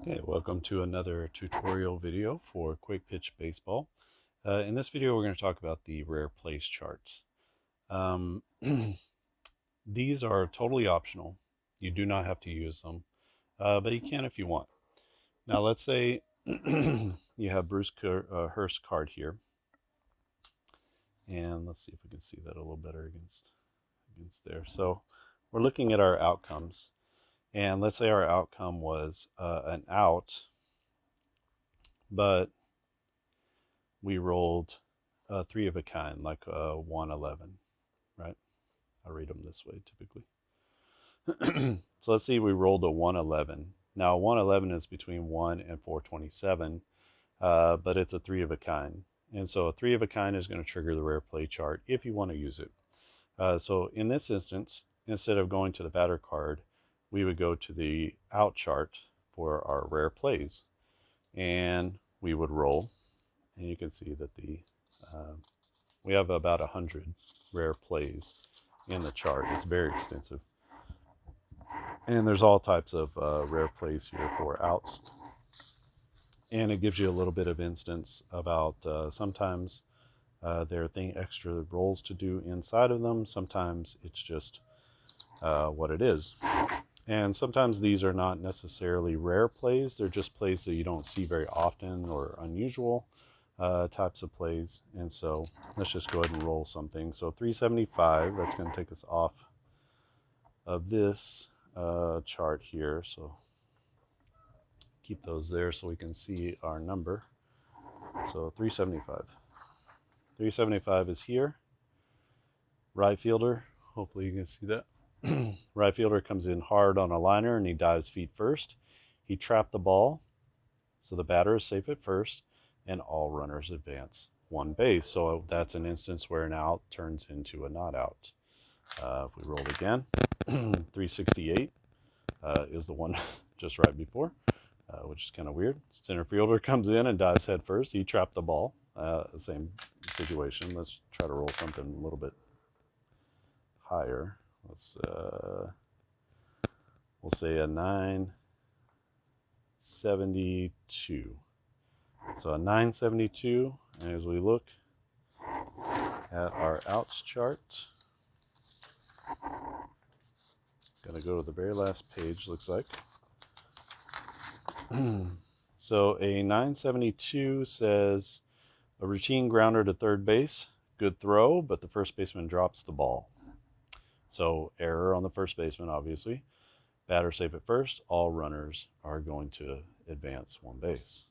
Okay, welcome to another tutorial video for Quick Pitch Baseball. In this video, we're going to talk about the rare place charts. Um, these are totally optional. You do not have to use them, but you can if you want. Now, let's say you have Bruce Hurst card here, and let's see if we can see that a little better against there. So we're looking at our outcomes, and let's say our outcome was an out, but we rolled three of a kind, like 111, right? I read them this way typically. So let's see, we rolled a 111. Now, 111 is between 1 and 427, but it's a three of a kind. And so a three of a kind is going to trigger the rare play chart if you want to use it. So in this instance, instead of going to the batter card, we would go to the out chart for our rare plays. And we would roll. And you can see that we have about 100 rare plays in the chart. It's very extensive. And there's all types of rare plays here for outs. And it gives you a little bit of instance about sometimes there are extra roles to do inside of them. Sometimes it's just what it is. And sometimes these are not necessarily rare plays. They're just plays that you don't see very often or unusual types of plays. And so let's just go ahead and roll something. So 375, that's going to take us off of this chart here. So keep those there so we can see our number. So 375. 375 is here. Right fielder, hopefully you can see that. Right fielder comes in hard on a liner and he dives feet first. He trapped the ball, so the batter is safe at first, and all runners advance one base. So that's an instance where an out turns into a not out. If we roll again, 368 is the one just right before, which is kind of weird. Center fielder comes in and dives head first. He trapped the ball. Same situation. Let's try to roll something a little bit higher. We'll say a 972. So a 972, and as we look at our outs chart, gonna go to the very last page, looks like. So a 972 says a routine grounder to third base, good throw, but the first baseman drops the ball. So error on the first baseman, obviously. Batter safe at first, all runners are going to advance one base.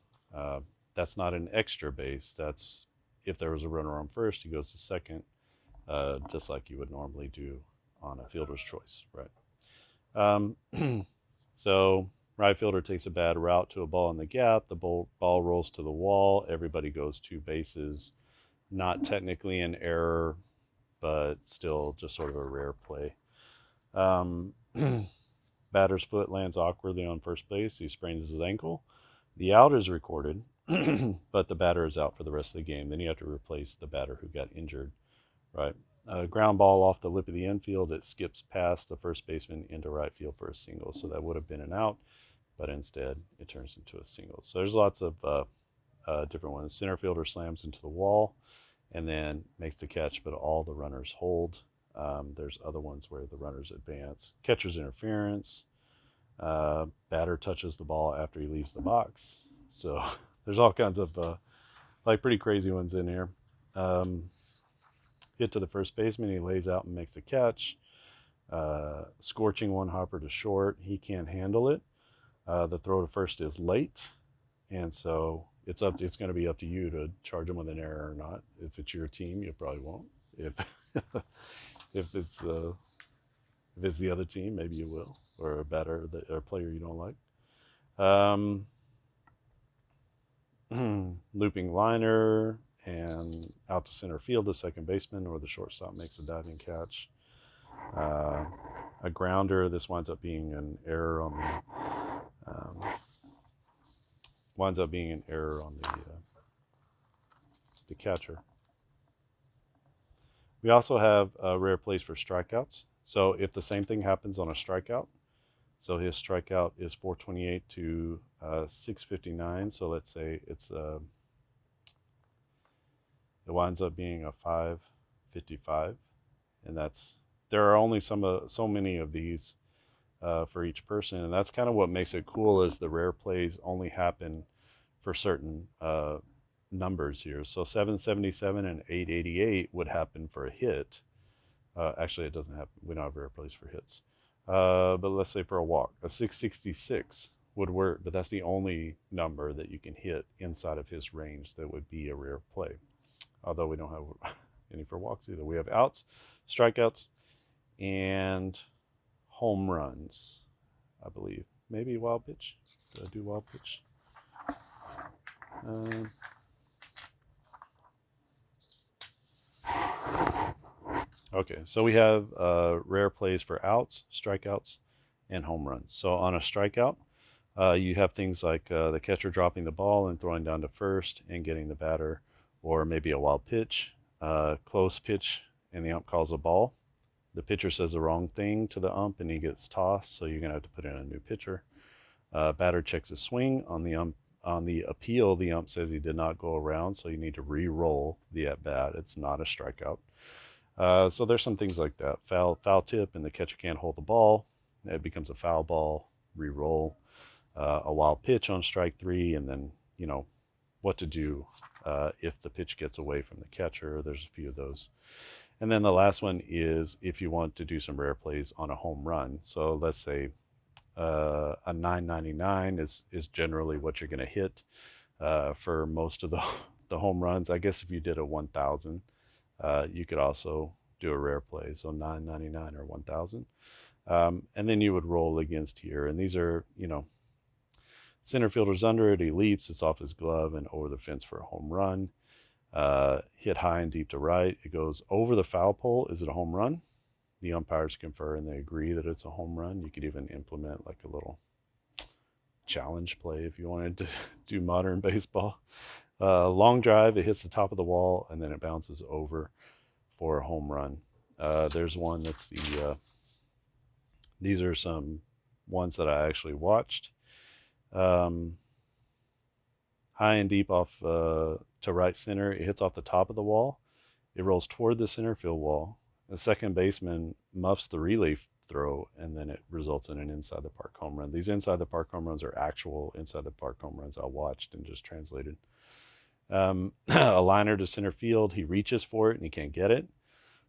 That's not an extra base. That's if there was a runner on first, he goes to second, just like you would normally do on a fielder's choice, right? So right fielder takes a bad route to a ball in the gap. The ball rolls to the wall. Everybody goes two bases. Not technically an error, but still just sort of a rare play. Batter's foot lands awkwardly on first base. He sprains his ankle. The out is recorded, but the batter is out for the rest of the game. Then you have to replace the batter who got injured, right? Ground ball off the lip of the infield. It skips past the first baseman into right field for a single. So that would have been an out, but instead it turns into a single. So there's lots of different ones. Center fielder slams into the wall and then makes the catch, but all the runners hold. There's other ones where the runners advance. Catcher's interference. Batter touches the ball after he leaves the box. So there's all kinds of pretty crazy ones in here. Hit to the first baseman. He lays out and makes the catch. Scorching one hopper to short. He can't handle it. The throw to first is late, and so it's going to be up to you to charge him with an error or not. If it's your team, you probably won't. If if it's the other team, maybe you will, or a batter or a player you don't like. Looping liner and out to center field, the second baseman or the shortstop makes a diving catch. A grounder. This winds up being an error on the catcher. We also have a rare plays for strikeouts. So if the same thing happens on a strikeout, So his strikeout is 428 to 659. So let's say it winds up being a 555, and there are only so many of these for each person, and that's kind of what makes it cool. Is the rare plays only happen for certain numbers here. So 777 and 888 would happen for a hit. Actually, it doesn't happen. We don't have rare plays for hits. But let's say for a walk, a 666 would work, but that's the only number that you can hit inside of his range that would be a rare play. Although we don't have any for walks either. We have outs, strikeouts, and home runs, I believe. Maybe wild pitch. Did I do wild pitch? Um, okay, so we have rare plays for outs, strikeouts, and home runs. So on a strikeout, you have things like the catcher dropping the ball and throwing down to first and getting the batter, or maybe a wild pitch, close pitch, and the ump calls a ball. The pitcher says the wrong thing to the ump and he gets tossed, so you're going to have to put in a new pitcher. Batter checks his swing. On the appeal, the ump says he did not go around, so you need to re-roll the at bat. It's not a strikeout. So there's some things like that. Foul tip, and the catcher can't hold the ball. It becomes a foul ball. Re-roll. A wild pitch on strike three, and then what to do if the pitch gets away from the catcher. There's a few of those. And then the last one is if you want to do some rare plays on a home run. So let's say a 999 is generally what you're going to hit for most of the home runs. I guess if you did a 1000, you could also do a rare play. So 999 or 1000. And then you would roll against here. And these are, center fielder's under it. He leaps. It's off his glove and over the fence for a home run. Hit high and deep to right. It goes over the foul pole. Is it a home run? The umpires confer and they agree that it's a home run. You could even implement like a little challenge play if you wanted to do modern baseball. Long drive. It hits the top of the wall and then it bounces over for a home run. There's one that's these are some ones that I actually watched. High and deep off to right center. It hits off the top of the wall. It rolls toward the center field wall. The second baseman muffs the relay throw, and then it results in an inside the park home run. These inside the park home runs are actual inside the park home runs I watched and just translated. A liner to center field. He reaches for it and he can't get it.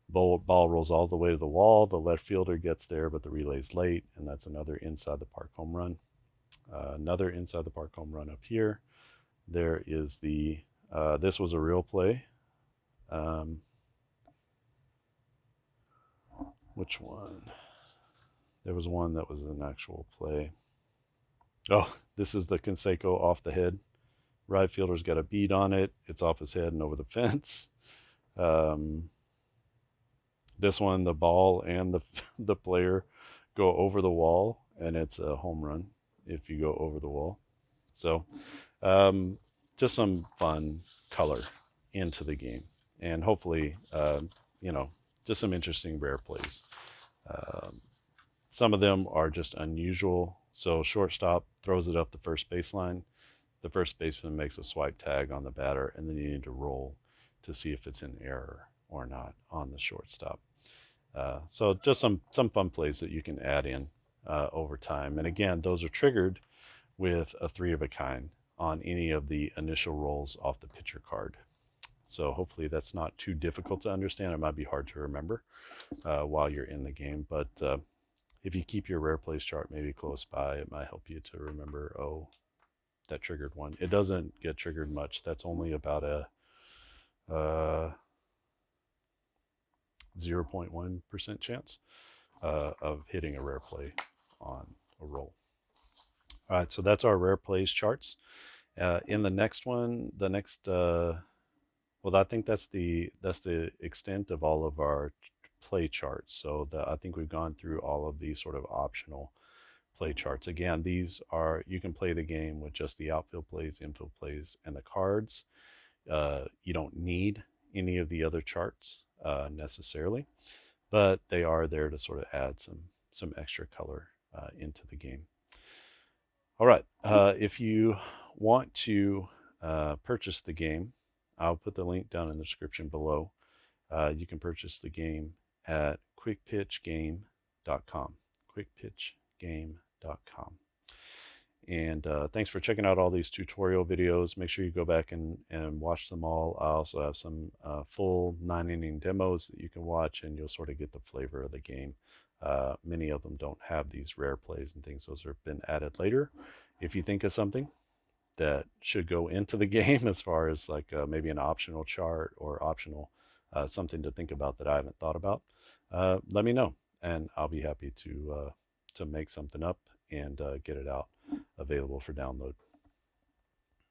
Ball rolls all the way to the wall. The left fielder gets there, but the relay's late, and that's another inside the park home run. Another inside the park home run up here. There is this was a real play. Which one? There was one that was an actual play. Oh, this is the Canseco off the head. Right fielder's got a beat on it. It's off his head and over the fence. This one, the ball and the player go over the wall, and it's a home run if you go over the wall. So just some fun color into the game, and hopefully just some interesting rare plays. Some of them are just unusual. So shortstop throws it up the first baseline. The first baseman makes a swipe tag on the batter, and then you need to roll to see if it's in error or not on the shortstop. So just some fun plays that you can add in over time. And again, those are triggered with a 3 of a kind on any of the initial rolls off the pitcher card. So hopefully that's not too difficult to understand. It might be hard to remember while you're in the game, but if you keep your rare plays chart maybe close by, it might help you to remember, oh, that triggered one. It doesn't get triggered much. That's only about a 0.1% chance of hitting a rare play on a roll. All right, so that's our rare plays charts. In the next one, well, I think that's the extent of all of our play charts. So I think we've gone through all of these sort of optional play charts. Again, these are, you can play the game with just the outfield plays, infield plays, and the cards. You don't need any of the other charts necessarily, but they are there to sort of add some extra color into the game. All right. If you want to purchase the game, I'll put the link down in the description below. You can purchase the game at quickpitchgame.com. Quickpitchgame.com. And thanks for checking out all these tutorial videos. Make sure you go back and watch them all. I also have some full 9-inning demos that you can watch, and you'll sort of get the flavor of the game. Many of them don't have these rare plays and things. Those have been added later. If you think of something that should go into the game as far as like maybe an optional chart or optional something to think about that I haven't thought about, let me know, and I'll be happy to make something up and get it out available for download.